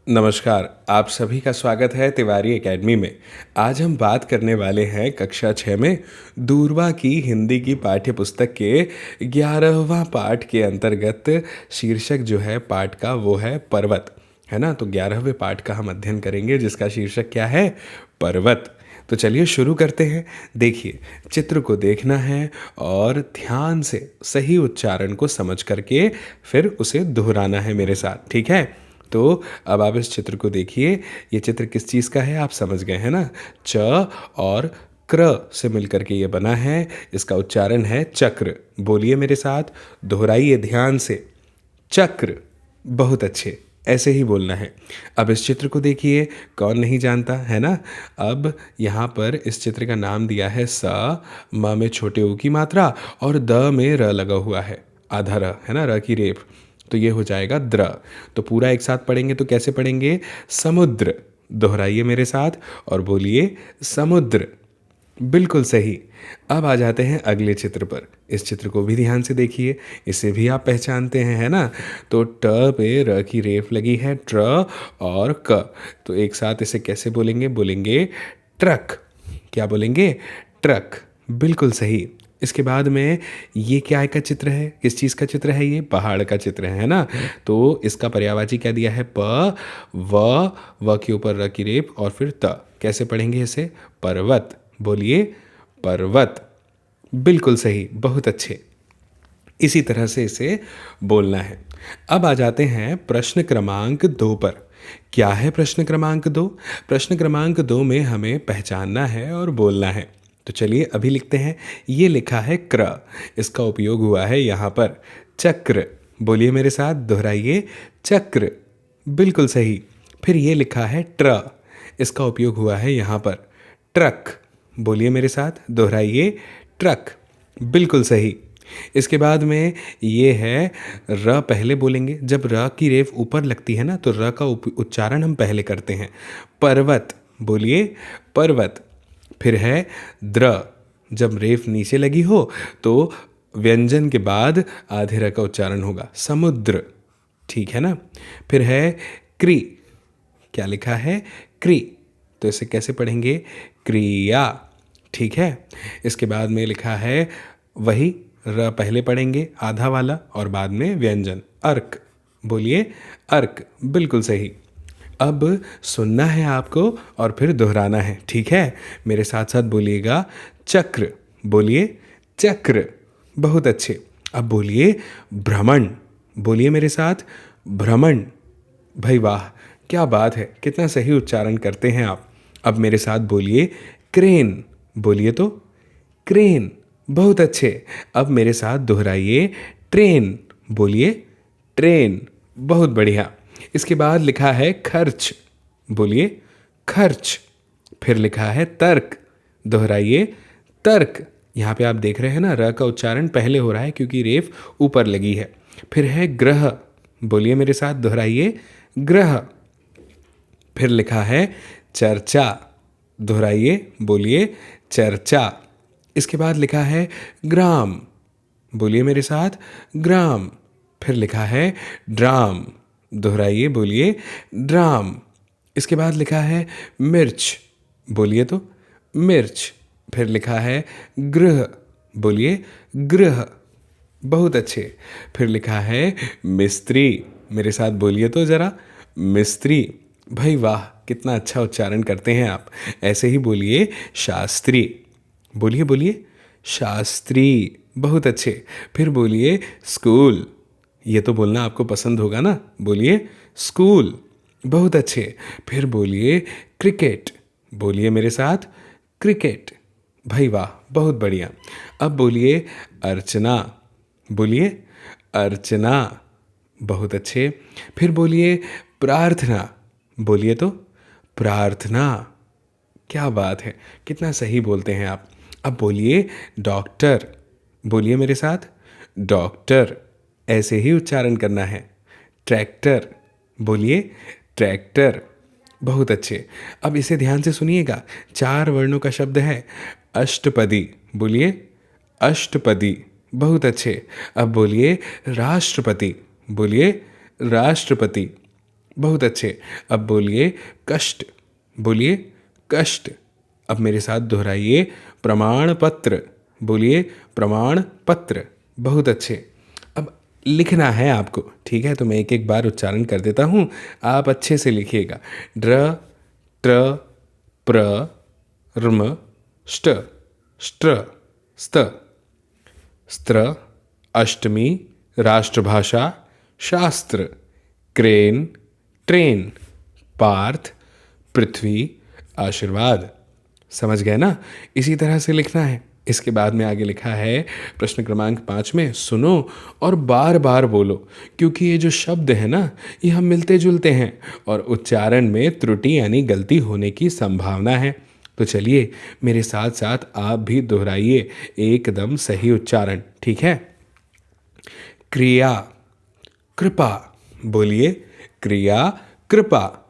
नमस्कार, आप सभी का स्वागत है तिवारी एकेडमी में। आज हम बात करने वाले हैं कक्षा 6 में दूरवा की हिंदी की पाठ्य पुस्तक के 11वां पाठ के अंतर्गत शीर्षक जो है पाठ का वो है पर्वत, है ना। तो 11वें पाठ का हम अध्ययन करेंगे जिसका शीर्षक क्या है? पर्वत। तो चलिए शुरू करते हैं। देखिए, चित्र को देखना है और ध्यान से सही उच्चारण को समझ करके फिर उसे दोहराना है मेरे साथ, ठीक है। तो अब आप इस चित्र को देखिए। ये चित्र किस चीज़ का है आप समझ गए हैं ना। च और क्र से मिलकर के ये बना है। इसका उच्चारण है चक्र। बोलिए मेरे साथ, दोहराइए ध्यान से। चक्र। बहुत अच्छे, ऐसे ही बोलना है। अब इस चित्र को देखिए, कौन नहीं जानता, है ना। अब यहाँ पर इस चित्र का नाम दिया है स, म में छोटे ऊ की मात्रा और द में र लगा हुआ है, आधा र, है ना, र की रेफ। तो ये हो जाएगा द्र। तो पूरा एक साथ पढ़ेंगे तो कैसे पढ़ेंगे? समुद्र। दोहराइए मेरे साथ और बोलिए समुद्र। बिल्कुल सही। अब आ जाते हैं अगले चित्र पर। इस चित्र को भी ध्यान से देखिए, इसे भी आप पहचानते हैं, है ना। तो ट पे र की रेफ लगी है, ट्र और क। तो एक साथ इसे कैसे बोलेंगे? बोलेंगे ट्रक। क्या बोलेंगे? ट्रक। बिल्कुल सही। इसके बाद में ये क्या का चित्र है? किस चीज़ का चित्र है? ये पहाड़ का चित्र है ना। तो इसका पर्यायवाची क्या दिया है? प, व के ऊपर र की रेफ और फिर त। कैसे पढ़ेंगे इसे? पर्वत। बोलिए पर्वत। बिल्कुल सही, बहुत अच्छे। इसी तरह से इसे बोलना है। अब आ जाते हैं प्रश्न क्रमांक 2 पर। क्या है प्रश्न क्रमांक 2? प्रश्न क्रमांक 2 में हमें पहचानना है और बोलना है। तो चलिए अभी लिखते हैं। ये लिखा है क्र, इसका उपयोग हुआ है यहाँ पर चक्र। बोलिए मेरे साथ, दोहराइए चक्र। बिल्कुल सही। फिर ये लिखा है ट्र, इसका उपयोग हुआ है यहाँ पर ट्रक। बोलिए मेरे साथ, दोहराइए ट्रक। बिल्कुल सही। इसके बाद में ये है र, पहले बोलेंगे। जब र की रेफ ऊपर लगती है ना तो र का उच्चारण हम पहले करते हैं। पर्वत। बोलिए पर्वत। फिर है द्र, जब रेफ नीचे लगी हो तो व्यंजन के बाद आधे र का उच्चारण होगा, समुद्र। ठीक है ना। फिर है क्री। क्या लिखा है? क्री। तो इसे कैसे पढ़ेंगे? क्रिया। ठीक है। इसके बाद में लिखा है वही र, पहले पढ़ेंगे आधा वाला और बाद में व्यंजन, अर्क। बोलिए अर्क। बिल्कुल सही। अब सुनना है आपको और फिर दोहराना है, ठीक है। मेरे साथ साथ बोलिएगा चक्र। बोलिए चक्र। बहुत अच्छे। अब बोलिए भ्रमण। बोलिए मेरे साथ भ्रमण। भाई वाह, क्या बात है, कितना सही उच्चारण करते हैं आप। अब मेरे साथ बोलिए क्रेन। बोलिए तो क्रेन। बहुत अच्छे। अब मेरे साथ दोहराइए ट्रेन। बोलिए ट्रेन। बहुत बढ़िया। इसके बाद लिखा है खर्च। बोलिए खर्च। फिर लिखा है तर्क। दोहराइए तर्क। यहाँ पे आप देख रहे हैं ना, र का उच्चारण पहले हो रहा है क्योंकि रेफ ऊपर लगी है। फिर है ग्रह। बोलिए मेरे साथ, दोहराइए ग्रह। फिर लिखा है चर्चा। दोहराइए, बोलिए चर्चा। इसके बाद लिखा है ग्राम। बोलिए मेरे साथ ग्राम। फिर लिखा है ड्राम। दोहराइए, बोलिए ड्राम। इसके बाद लिखा है मिर्च। बोलिए तो मिर्च। फिर लिखा है गृह। बोलिए गृह। बहुत अच्छे। फिर लिखा है मिस्त्री। मेरे साथ बोलिए तो ज़रा, मिस्त्री। भाई वाह, कितना अच्छा उच्चारण करते हैं आप। ऐसे ही बोलिए शास्त्री। बोलिए बोलिए शास्त्री। बहुत अच्छे। फिर बोलिए स्कूल। ये तो बोलना आपको पसंद होगा ना। बोलिए स्कूल। बहुत अच्छे। फिर बोलिए क्रिकेट। बोलिए मेरे साथ क्रिकेट। भाई वाह, बहुत बढ़िया। अब बोलिए अर्चना। बोलिए अर्चना। बहुत अच्छे। फिर बोलिए प्रार्थना। बोलिए तो प्रार्थना। क्या बात है, कितना सही बोलते हैं आप। अब बोलिए डॉक्टर। बोलिए मेरे साथ डॉक्टर। ऐसे ही उच्चारण करना है। ट्रैक्टर। बोलिए ट्रैक्टर। बहुत अच्छे। अब इसे ध्यान से सुनिएगा। 4 वर्णों का शब्द है, अष्टपदी। बोलिए अष्टपदी, बहुत अच्छे। अब बोलिए राष्ट्रपति, बोलिए राष्ट्रपति, बहुत अच्छे। अब बोलिए कष्ट, बोलिए कष्ट। अब मेरे साथ दोहराइए प्रमाण पत्र, बोलिए प्रमाण पत्र, बहुत अच्छे। अब लिखना है आपको, ठीक है? तो मैं एक एक बार उच्चारण कर देता हूँ, आप अच्छे से लिखिएगा। ड्र, ट्र, प्र, र्म, ष्ट, स्ट्र, स्त, स्त्र, अष्टमी, राष्ट्रभाषा, शास्त्र, क्रेन, ट्रेन, पार्थ, पृथ्वी, आशीर्वाद। समझ गए ना? इसी तरह से लिखना है। इसके बाद में आगे लिखा है प्रश्न क्रमांक 5 में, सुनो और बार बार बोलो, क्योंकि ये जो शब्द है ना, ये हम मिलते जुलते हैं और उच्चारण में त्रुटि यानी गलती होने की संभावना है। तो चलिए मेरे साथ साथ आप भी दोहराइए एकदम सही उच्चारण, ठीक है? क्रिया, कृपा, बोलिए क्रिया, कृपा।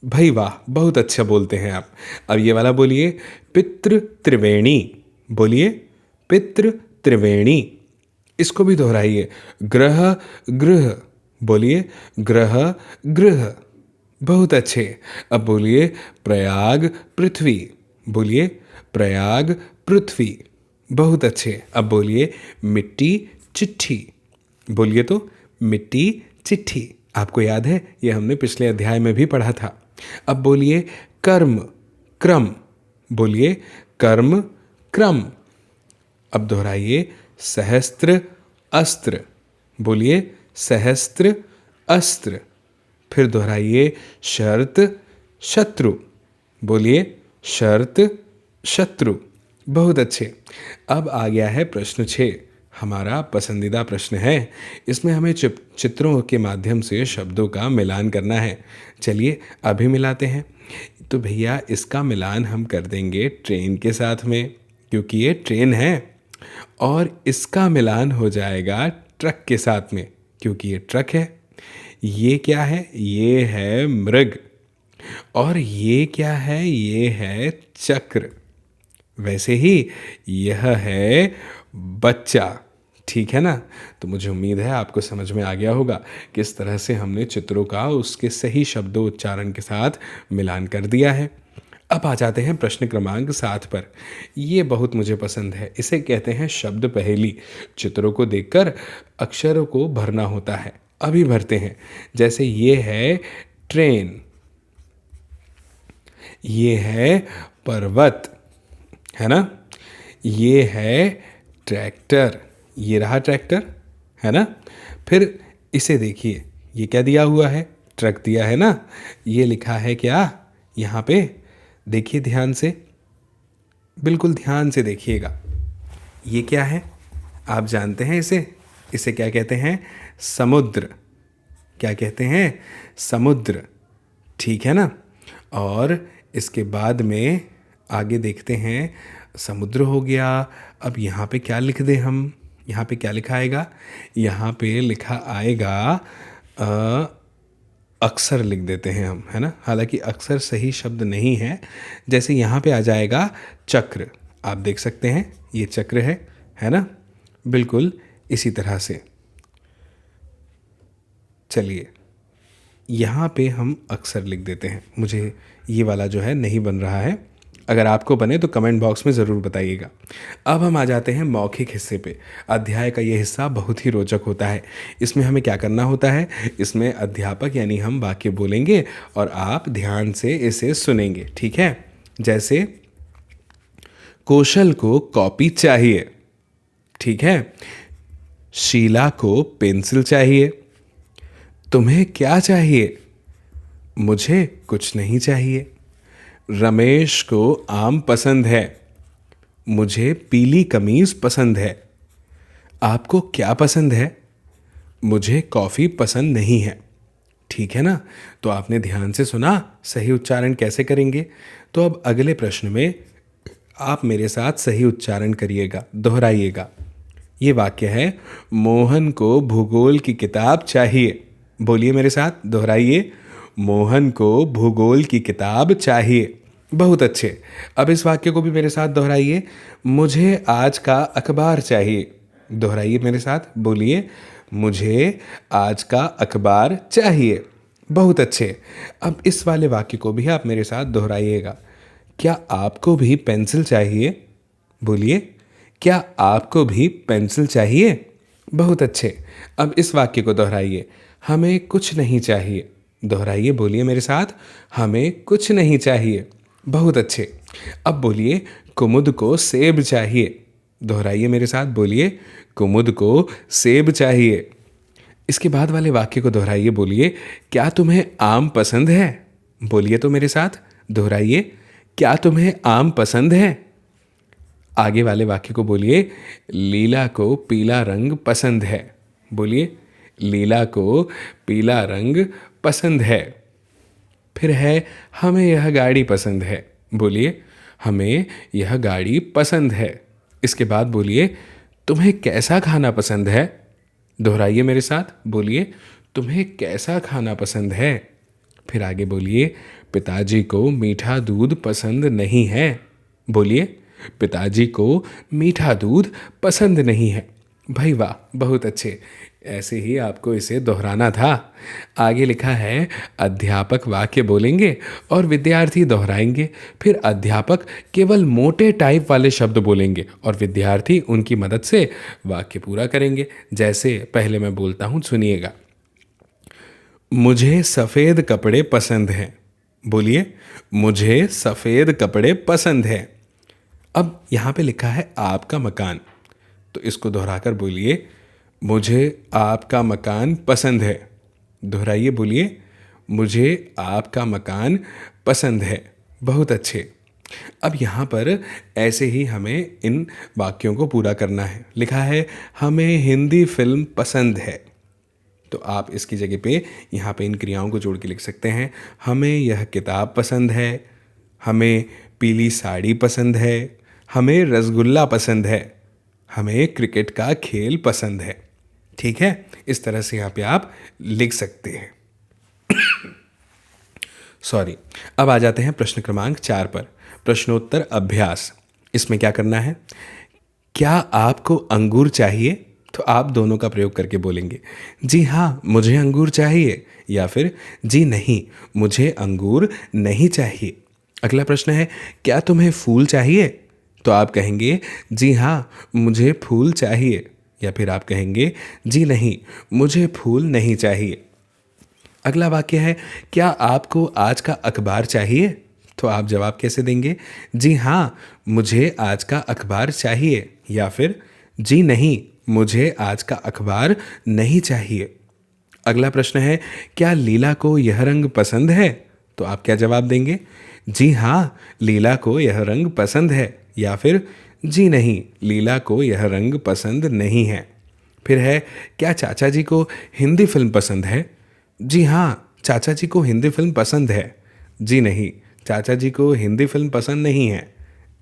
भाई वाह, बहुत अच्छा बोलते हैं आप। अब ये वाला बोलिए पितृ त्रिवेणी, बोलिए पितृ त्रिवेणी। इसको भी दोहराइए ग्रह, गृह, बोलिए ग्रह, गृह, बहुत अच्छे। अब बोलिए प्रयाग, पृथ्वी, बोलिए प्रयाग, पृथ्वी, बहुत अच्छे। अब बोलिए मिट्टी, चिट्ठी, बोलिए तो मिट्टी, चिट्ठी। आपको याद है, ये हमने पिछले अध्याय में भी पढ़ा था। अब बोलिए कर्म, क्रम, बोलिए कर्म, क्रम। अब दोहराइए सहस्त्र, अस्त्र, बोलिए सहस्त्र, अस्त्र। फिर दोहराइए शर्त, शत्रु, बोलिए शर्त, शत्रु, बहुत अच्छे। अब आ गया है प्रश्न 6, हमारा पसंदीदा प्रश्न है। इसमें हमें चित्रों के माध्यम से शब्दों का मिलान करना है। चलिए अभी मिलाते हैं। तो भैया इसका मिलान हम कर देंगे ट्रेन के साथ में, क्योंकि ये ट्रेन है। और इसका मिलान हो जाएगा ट्रक के साथ में, क्योंकि ये ट्रक है। ये क्या है? ये है मृग। और ये क्या है? ये है चक्र। वैसे ही यह है बच्चा, ठीक है ना? तो मुझे उम्मीद है आपको समझ में आ गया होगा किस तरह से हमने चित्रों का उसके सही शब्दों उच्चारण के साथ मिलान कर दिया है। अब आ जाते हैं प्रश्न क्रमांक 7 पर। ये बहुत मुझे पसंद है। इसे कहते हैं शब्द पहेली। चित्रों को देखकर अक्षरों को भरना होता है। अभी भरते हैं। जैसे ये है ट्रेन, ये है पर्वत, है ना? ये है ट्रैक्टर, ये रहा ट्रैक्टर, है ना? फिर इसे देखिए, ये क्या दिया हुआ है? ट्रक दिया है ना? ये लिखा है क्या यहाँ पे? देखिए ध्यान से, बिल्कुल ध्यान से देखिएगा। ये क्या है? आप जानते हैं इसे? इसे क्या कहते हैं? समुद्र। क्या कहते हैं? समुद्र, ठीक है ना? और इसके बाद में आगे देखते हैं, समुद्र हो गया। अब यहाँ पे क्या लिख दें हम? यहाँ पे क्या लिखा आएगा? यहाँ पे लिखा आएगा अक्सर लिख देते हैं हम, है ना? हालांकि अक्सर सही शब्द नहीं है। जैसे यहाँ पे आ जाएगा चक्र, आप देख सकते हैं ये चक्र है ना? बिल्कुल इसी तरह से। चलिए यहाँ पे हम अक्सर लिख देते हैं। मुझे ये वाला जो है नहीं बन रहा है। अगर आपको बने तो कमेंट बॉक्स में ज़रूर बताइएगा। अब हम आ जाते हैं मौखिक हिस्से पे। अध्याय का ये हिस्सा बहुत ही रोचक होता है। इसमें हमें क्या करना होता है? इसमें अध्यापक यानी हम वाक्य बोलेंगे और आप ध्यान से इसे सुनेंगे, ठीक है? जैसे कौशल को कॉपी चाहिए, ठीक है? शीला को पेंसिल चाहिए। तुम्हें क्या चाहिए? मुझे कुछ नहीं चाहिए। रमेश को आम पसंद है। मुझे पीली कमीज पसंद है। आपको क्या पसंद है? मुझे कॉफ़ी पसंद नहीं है। ठीक है ना? तो आपने ध्यान से सुना, सही उच्चारण कैसे करेंगे? तो अब अगले प्रश्न में आप मेरे साथ सही उच्चारण करिएगा, दोहराइएगा। ये वाक्य है, मोहन को भूगोल की किताब चाहिए। बोलिए मेरे साथ, दोहराइए। मोहन को भूगोल की किताब चाहिए। बहुत अच्छे। अब इस वाक्य को भी मेरे साथ दोहराइए। मुझे आज का अखबार चाहिए। दोहराइए मेरे साथ, बोलिए, मुझे आज का अखबार चाहिए। बहुत अच्छे। अब इस वाले वाक्य को भी आप मेरे साथ दोहराइएगा। क्या आपको भी पेंसिल चाहिए? बोलिए, क्या आपको भी पेंसिल चाहिए? बहुत अच्छे। अब इस वाक्य को दोहराइए। हमें कुछ नहीं चाहिए। दोहराइए, बोलिए मेरे साथ, हमें कुछ नहीं चाहिए। बहुत अच्छे। अब बोलिए, कुमुद को सेब चाहिए। दोहराइए मेरे साथ, बोलिए, कुमुद को सेब चाहिए। इसके बाद वाले वाक्य को दोहराइए, बोलिए, क्या तुम्हें आम पसंद है? बोलिए तो मेरे साथ, दोहराइए, क्या तुम्हें आम पसंद है? आगे वाले वाक्य को बोलिए, लीला को पीला रंग पसंद है। बोलिए, लीला को पीला रंग पसंद है। फिर है, हमें यह गाड़ी पसंद है। बोलिए, हमें यह गाड़ी पसंद है। इसके बाद बोलिए, तुम्हें कैसा खाना पसंद है? दोहराइए मेरे साथ, बोलिए, तुम्हें कैसा खाना पसंद है? फिर आगे बोलिए, पिताजी को मीठा दूध पसंद नहीं है। बोलिए, पिताजी को मीठा दूध पसंद नहीं है। भाई वाह, बहुत अच्छे। ऐसे ही आपको इसे दोहराना था। आगे लिखा है, अध्यापक वाक्य बोलेंगे और विद्यार्थी दोहराएंगे। फिर अध्यापक केवल मोटे टाइप वाले शब्द बोलेंगे और विद्यार्थी उनकी मदद से वाक्य पूरा करेंगे। जैसे पहले मैं बोलता हूँ, सुनिएगा। मुझे सफ़ेद कपड़े पसंद हैं। बोलिए, मुझे सफ़ेद कपड़े पसंद हैं। अब यहाँ पे लिखा है आपका मकान, तो इसको दोहराकर बोलिए, मुझे आपका मकान पसंद है। दोहराइए, बोलिए, मुझे आपका मकान पसंद है। बहुत अच्छे। अब यहाँ पर ऐसे ही हमें इन वाक्यों को पूरा करना है। लिखा है, हमें हिंदी फिल्म पसंद है। तो आप इसकी जगह पे यहाँ पे इन क्रियाओं को जोड़ के लिख सकते हैं। हमें यह किताब पसंद है, हमें पीली साड़ी पसंद है, हमें रसगुल्ला पसंद है, हमें क्रिकेट का खेल पसंद है। ठीक है, इस तरह से यहाँ पे आप लिख सकते हैं। सॉरी। अब आ जाते हैं प्रश्न क्रमांक 4 पर। प्रश्नोत्तर अभ्यास। इसमें क्या करना है? क्या आपको अंगूर चाहिए? तो आप दोनों का प्रयोग करके बोलेंगे, जी हाँ मुझे अंगूर चाहिए, या फिर जी नहीं मुझे अंगूर नहीं चाहिए। अगला प्रश्न है, क्या तुम्हें फूल चाहिए? तो आप कहेंगे, जी हाँ मुझे फूल चाहिए, या फिर आप कहेंगे, जी नहीं मुझे फूल नहीं चाहिए। अगला वाक्य है, क्या आपको आज का अखबार चाहिए? तो आप जवाब कैसे देंगे? जी हाँ मुझे आज का अखबार चाहिए, या फिर जी नहीं मुझे आज का अखबार नहीं चाहिए। अगला प्रश्न है, क्या लीला को यह रंग पसंद है? तो आप क्या जवाब देंगे? जी हाँ लीला को यह रंग पसंद है, या फिर जी नहीं लीला को यह रंग पसंद नहीं है। फिर है, क्या चाचा जी को हिंदी फिल्म पसंद है? जी हाँ चाचा जी को हिंदी फिल्म पसंद है, जी नहीं चाचा जी को हिंदी फिल्म पसंद नहीं है।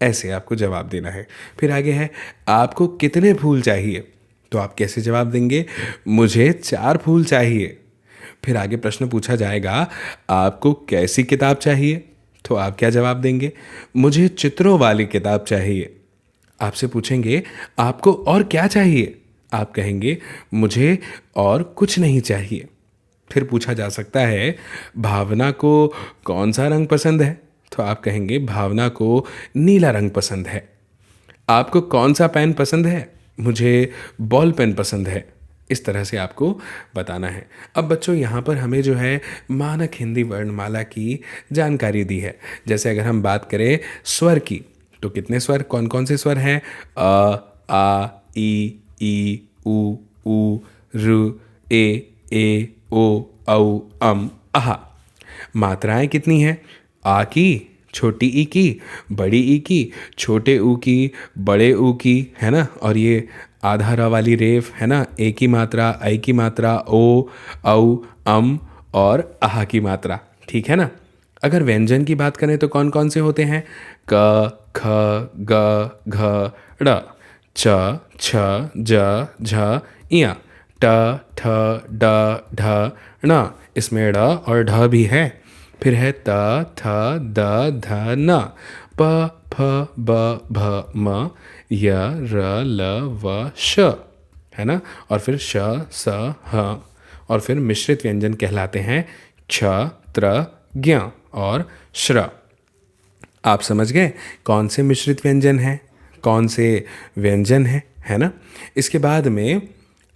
ऐसे आपको जवाब देना है। फिर आगे है, आपको कितने फूल चाहिए? तो आप कैसे जवाब देंगे? मुझे 4 फूल चाहिए। फिर आगे प्रश्न पूछा जाएगा, आपको कैसी किताब चाहिए? तो आप क्या जवाब देंगे? मुझे चित्रों वाली किताब चाहिए। आपसे पूछेंगे, आपको और क्या चाहिए? आप कहेंगे, मुझे और कुछ नहीं चाहिए। फिर पूछा जा सकता है, भावना को कौन सा रंग पसंद है? तो आप कहेंगे, भावना को नीला रंग पसंद है। आपको कौन सा पेन पसंद है? मुझे बॉल पेन पसंद है। इस तरह से आपको बताना है। अब बच्चों यहाँ पर हमें जो है मानक हिंदी वर्णमाला की जानकारी दी है। जैसे अगर हम बात करें स्वर की, तो कितने स्वर, कौन कौन से स्वर हैं? अ, आ, ई, उ, ऋ, ए, ओ, औ, अहा। मात्राएं कितनी हैं? आ की, छोटी ई की, बड़ी ई की, छोटे ऊ की, बड़े ऊ की, है ना। और ये आधा र वाली रेफ है ना, ए की मात्रा, ऐ की मात्रा, ओ, औ, और आहा की मात्रा। ठीक है ना। अगर व्यंजन की बात करें तो कौन कौन से होते हैं? क, ख, ग, घ, ड़, च, छ, ज, झ, इया, ट, ठ, ड, ढ, ण। इसमें ड़ और ढ भी है। फिर है त थ द ध न, प फ ब भ म, य र ल व श, है ना। और फिर श स ह, और फिर मिश्रित व्यंजन कहलाते हैं क्ष त्र ज्ञ और श्र। आप समझ गए कौन से मिश्रित व्यंजन हैं, कौन से व्यंजन हैं, है ना। इसके बाद में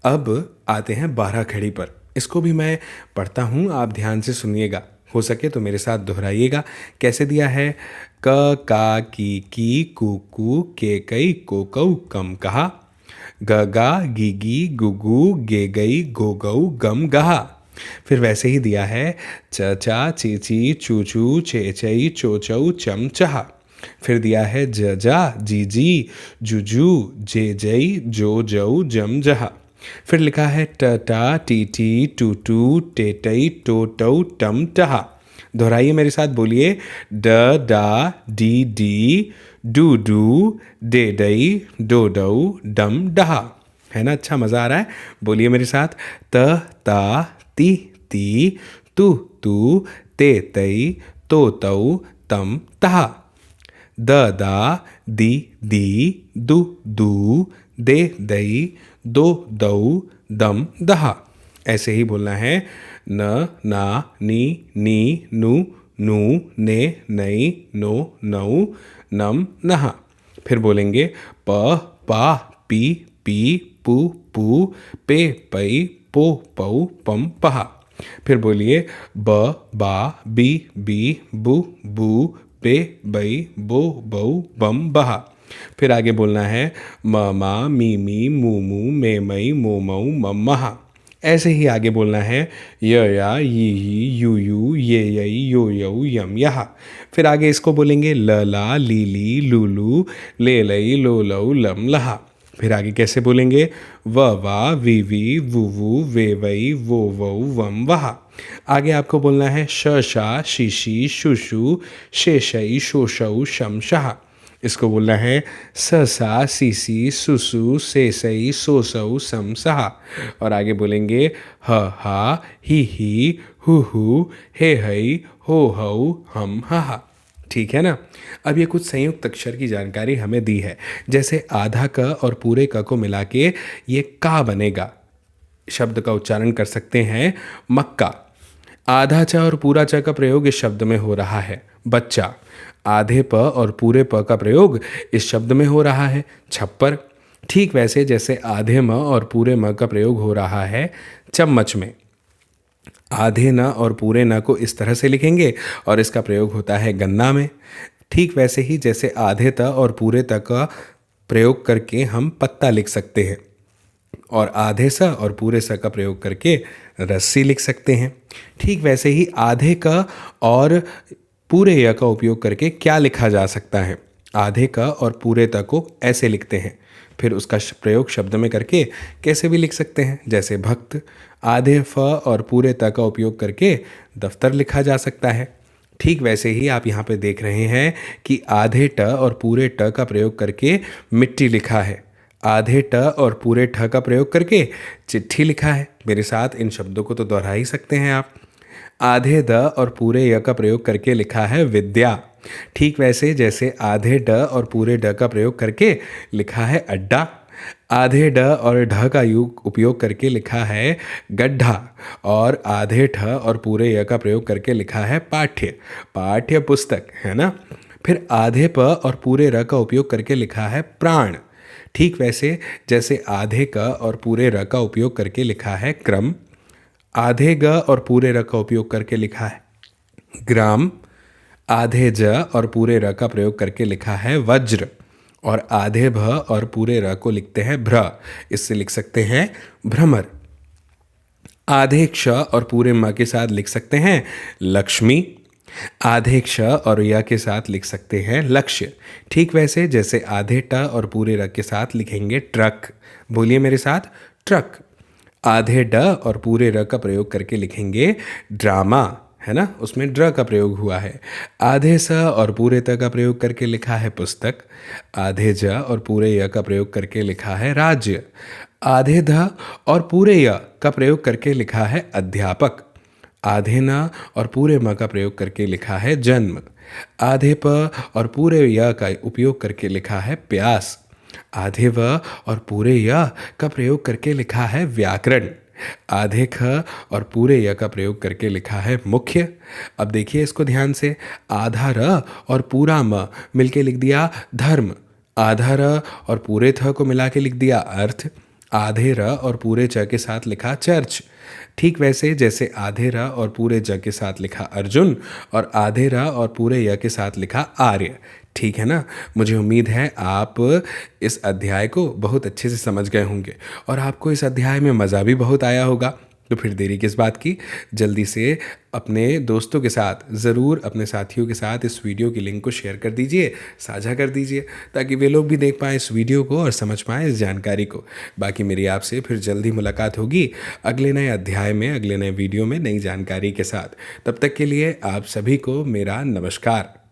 अब आते हैं 12 खड़ी पर। इसको भी मैं पढ़ता हूँ, आप ध्यान से सुनिएगा, हो सके तो मेरे साथ दोहराइएगा। कैसे दिया है? क का की कू के कई को कऊ कम कहा, ग गा गी गुगु गे गई गो गऊ गम गहा। फिर वैसे ही दिया है च चा ची चू चे चई चो चौ चम चहा। फिर दिया है ज जा जी जुजू जे जई जो जऊ जम जहा। फिर लिखा है ट टा टी टू टे टई टो टऊ टम टहा। दोहराइए मेरे साथ, बोलिए ड डा डी डू डे डई डो डऊ डम डहा। है ना, अच्छा मज़ा आ रहा है। बोलिए मेरे साथ, त ता ती तू ते तई तो तऊ तम तहा, द दा दी दू दे दई दो दऊ दम दहा। ऐसे ही बोलना है न ना नी नू ने नई नो नऊ नम नहा। फिर बोलेंगे प पा पी पू पे पई पो पऊ पम पहा। फिर बोलिए ब बा बी बू बे बई बो बऊ बम बहा। फिर आगे बोलना है म मा मी मू मे मई मो मऊ मम महा। ऐसे ही आगे बोलना है य या ही यू ये यई यो यऊ यम यहा। फिर आगे इसको बोलेंगे ल ला ली लूलू ले लई लो लऊ लम लहा। फिर आगे कैसे बोलेंगे व वा वी वू वे वई वो वऊ वम वहा। आगे आपको बोलना है श शा शीशी शुशु शेषई शोशऊ शम शहा। इसको बोलना है स सा सीसी सुसु सेसई सोसऊ सम सहा। और आगे बोलेंगे ह हा ही हु हे हई हो हऊ हम हा। ठीक है ना। अब ये कुछ संयुक्त अक्षर की जानकारी हमें दी है, जैसे आधा क और पूरे क को मिला के ये का बनेगा। शब्द का उच्चारण कर सकते हैं मक्का। आधा च और पूरा च का प्रयोग इस शब्द में हो रहा है बच्चा। आधे प और पूरे प का प्रयोग इस शब्द में हो रहा है छप्पर। ठीक वैसे जैसे आधे म और पूरे म का प्रयोग हो रहा है चम्मच में। आधे न और पूरे न को इस तरह से लिखेंगे और इसका प्रयोग होता है गन्ना में। ठीक वैसे ही जैसे आधे त और पूरे त का प्रयोग करके हम पत्ता लिख सकते हैं, और आधे स और पूरे स का प्रयोग करके रस्सी लिख सकते हैं। ठीक वैसे ही आधे का और पूरे य का उपयोग करके क्या लिखा जा सकता है? आधे का और पूरे त को ऐसे लिखते हैं, फिर उसका प्रयोग शब्द में करके कैसे भी लिख सकते हैं, जैसे भक्त। आधे फ और पूरे त का उपयोग करके दफ्तर लिखा जा सकता है। ठीक वैसे ही आप यहाँ पे देख रहे हैं कि आधे ट और पूरे ट का प्रयोग करके मिट्टी लिखा है, आधे ट और पूरे ठ का प्रयोग करके चिट्ठी लिखा है। मेरे साथ इन शब्दों को तो दोहरा ही सकते हैं आप। आधे द और पूरे य का प्रयोग करके लिखा है विद्या। ठीक वैसे जैसे आधे ड और पूरे ड का प्रयोग करके लिखा है अड्डा। आधे ड और ढ का उपयोग करके लिखा है गड्ढा, और आधे ठ और पूरे य का प्रयोग करके लिखा है पाठ्य पुस्तक, है ना। फिर आधे प और पूरे र का उपयोग करके लिखा है प्राण। ठीक वैसे जैसे आधे क और पूरे र का उपयोग करके लिखा है क्रम, आधे ग और पूरे र का उपयोग करके लिखा है ग्राम, आधे ज और पूरे र का प्रयोग करके लिखा है वज्र, और आधे भ और पूरे र को लिखते हैं भ्र, इससे लिख सकते हैं भ्रमर। आधे क्ष और पूरे म के साथ लिख सकते हैं लक्ष्मी, आधे क्ष और य के साथ लिख सकते हैं लक्ष्य। ठीक वैसे जैसे आधे ट और पूरे र के साथ लिखेंगे ट्रक। बोलिए मेरे साथ, ट्रक। आधे ड और पूरे र का प्रयोग करके लिखेंगे ड्रामा, है ना, उसमें ड्र का प्रयोग हुआ है। आधे स और पूरे त का प्रयोग करके लिखा है पुस्तक। आधे ज और पूरे य का प्रयोग करके लिखा है राज्य। आधे ध और पूरे य का प्रयोग करके लिखा है अध्यापक। आधे न और पूरे म का प्रयोग करके लिखा है जन्म। आधे प और पूरे य का उपयोग करके लिखा है प्यास। आधे व और पूरे य का प्रयोग करके लिखा है व्याकरण। आधे ख और पूरे य का प्रयोग करके लिखा है मुख्य। अब देखिए इसको ध्यान से, आधा र और पूरा म मिलके लिख दिया धर्म। आधा र और पूरे थ को मिला के लिख दिया अर्थ। आधे र और पूरे च के साथ लिखा चर्च। ठीक वैसे जैसे आधे र और पूरे ज के साथ लिखा अर्जुन और आधे र और पूरे य के साथ लिखा आर्य। ठीक है ना। मुझे उम्मीद है आप इस अध्याय को बहुत अच्छे से समझ गए होंगे और आपको इस अध्याय में मज़ा भी बहुत आया होगा। तो फिर देरी किस बात की, जल्दी से अपने दोस्तों के साथ, ज़रूर अपने साथियों के साथ इस वीडियो की लिंक को शेयर कर दीजिए, साझा कर दीजिए, ताकि वे लोग भी देख पाएँ इस वीडियो को और समझ पाएँ इस जानकारी को। बाकी मेरी आपसे फिर जल्दी मुलाकात होगी अगले नए अध्याय में, अगले नए वीडियो में नई जानकारी के साथ। तब तक के लिए आप सभी को मेरा नमस्कार।